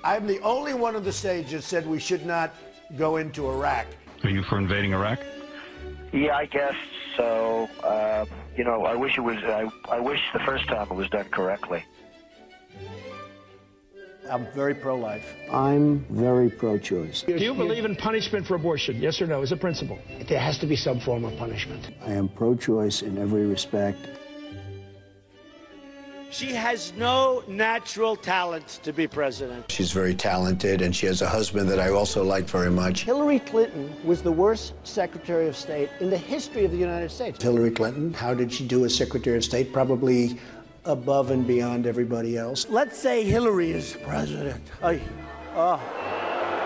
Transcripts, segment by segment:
I'm the only one on the stage that said we should not go into Iraq. Are you for invading Iraq? Yeah, I guess so. You know, I wish it was. I wish the first time it was done correctly. I'm very pro-life. I'm very pro-choice. Do you believe in punishment for abortion? Yes or no, as a principle? There has to be some form of punishment. I am pro-choice in every respect. She has no natural talent to be president. She's very talented, and she has a husband that I also like very much. Hillary Clinton was the worst Secretary of State in the history of the United States. Hillary Clinton, how did she do as Secretary of State? Probably above and beyond everybody else. Let's say Hillary is president.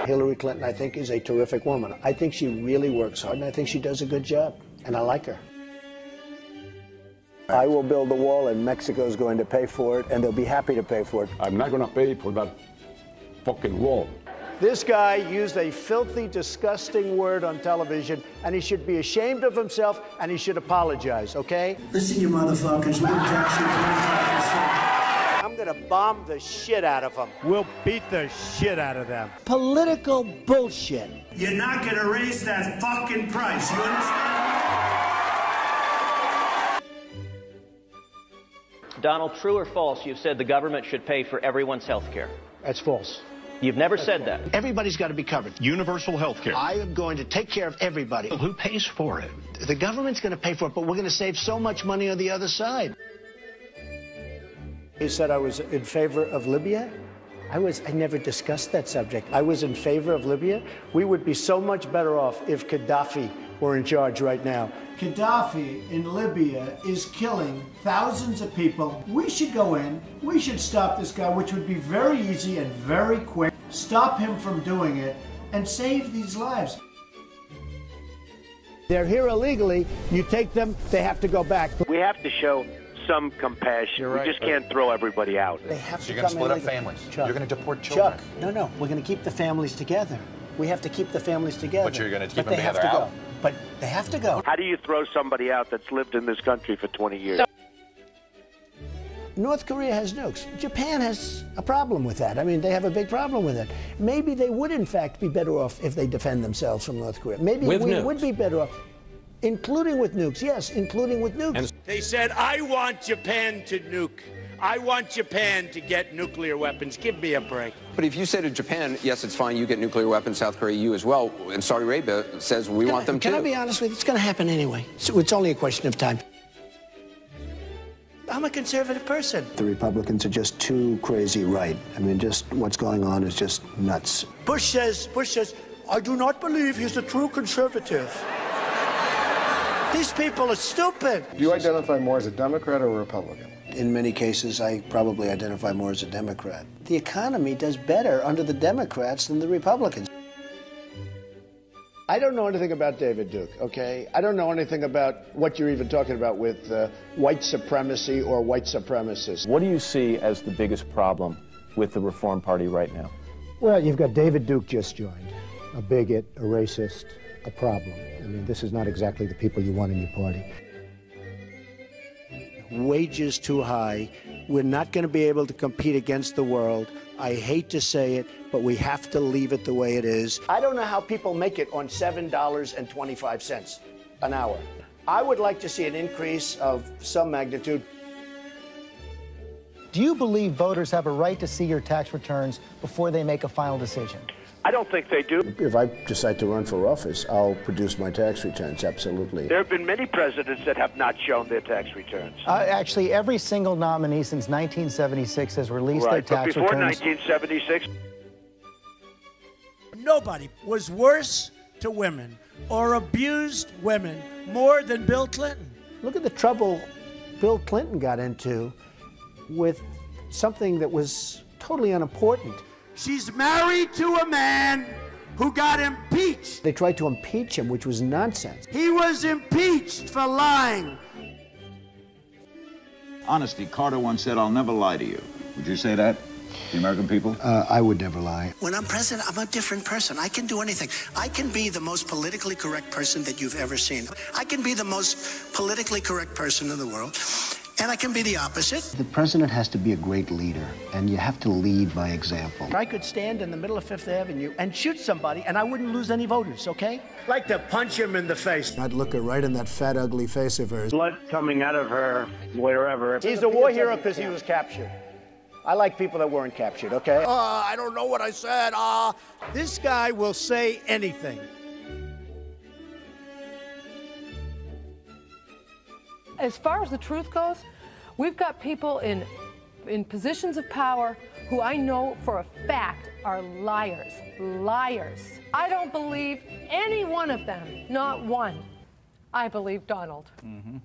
Hillary Clinton, I think, is a terrific woman. I think she really works hard, and I think she does a good job, and I like her. I will build the wall, and Mexico's going to pay for it, and they'll be happy to pay for it. I'm not going to pay for that fucking wall. This guy used a filthy, disgusting word on television, and he should be ashamed of himself, and he should apologize, okay? Listen, you motherfuckers, we'll tax you 25%. I'm gonna bomb the shit out of them. We'll beat the shit out of them. Political bullshit. You're not gonna raise that fucking price, you understand? Donald, true or false, you've said the government should pay for everyone's health care? That's false. You've never said that. Everybody's got to be covered. Universal health care. I am going to take care of everybody. Who pays for it? The government's going to pay for it, but we're going to save so much money on the other side. He said I was in favor of Libya. I never discussed that subject. I was in favor of Libya. We would be so much better off if Gaddafi were in charge right now. Gaddafi in Libya is killing thousands of people. We should go in, we should stop this guy, which would be very easy and very quick. Stop him from doing it and save these lives. They're here illegally, you take them, they have to go back. We have to show some compassion. You're right. We just can't throw everybody out. They have So to you're going to come split up illegally. families. Chuck, You're going to deport children. Chuck, no, we're going to keep the families together. We have to keep the families together. But you're going to keep But them they have together to out. go. But they have to go. How do you throw somebody out that's lived in this country for 20 years? North Korea has nukes. Japan has a problem with that. I mean, they have a big problem with it. Maybe they would, in fact, be better off if they defend themselves from North Korea. Maybe we would be better off, including with nukes. Yes, including with nukes. They said, I want Japan to nuke. I want Japan to get nuclear weapons. Give me a break. But if you say to Japan, yes, it's fine, you get nuclear weapons, South Korea, you as well, and Saudi Arabia says we want them too. Can I be honest with you? It's going to happen anyway. So it's only a question of time. I'm a conservative person. The Republicans are just too crazy right. I mean, just what's going on is just nuts. Bush says, I do not believe he's a true conservative. These people are stupid. Do you identify more as a Democrat or a Republican? In many cases, I probably identify more as a Democrat. The economy does better under the Democrats than the Republicans. I don't know anything about David Duke, okay? I don't know anything about what you're even talking about with white supremacy or white supremacists. What do you see as the biggest problem with the Reform Party right now? Well, you've got David Duke just joined, a bigot, a racist, a problem. I mean, this is not exactly the people you want in your party. Wages too high. We're not going to be able to compete against the world. I hate to say it, but we have to leave it the way it is. I don't know how people make it on $7.25 an hour. I would like to see an increase of some magnitude. Do you believe voters have a right to see your tax returns before they make a final decision? I don't think they do. If I decide to run for office, I'll produce my tax returns, absolutely. There have been many presidents that have not shown their tax returns. Actually, every single nominee since 1976 has released their tax before returns. 1976. Nobody was worse to women or abused women more than Bill Clinton. Look at the trouble Bill Clinton got into with something that was totally unimportant. She's married to a man who got impeached. They tried to impeach him, which was nonsense. He was impeached for lying. Honesty, Carter once said, I'll never lie to you. Would you say that, the American people? I would never lie. When I'm president, I'm a different person. I can do anything. I can be the most politically correct person that you've ever seen. I can be the most politically correct person in the world. And I can be the opposite. The president has to be a great leader, and you have to lead by example. I could stand in the middle of Fifth Avenue and shoot somebody, and I wouldn't lose any voters, okay? Like to punch him in the face. I'd look her right in that fat, ugly face of hers. Blood coming out of her, wherever. He's a war hero because he was captured. I like people that weren't captured, okay? I don't know what I said. This guy will say anything. As far as the truth goes, we've got people in positions of power who I know for a fact are liars. Liars. I don't believe any one of them, not one. I believe Donald. Mm-hmm.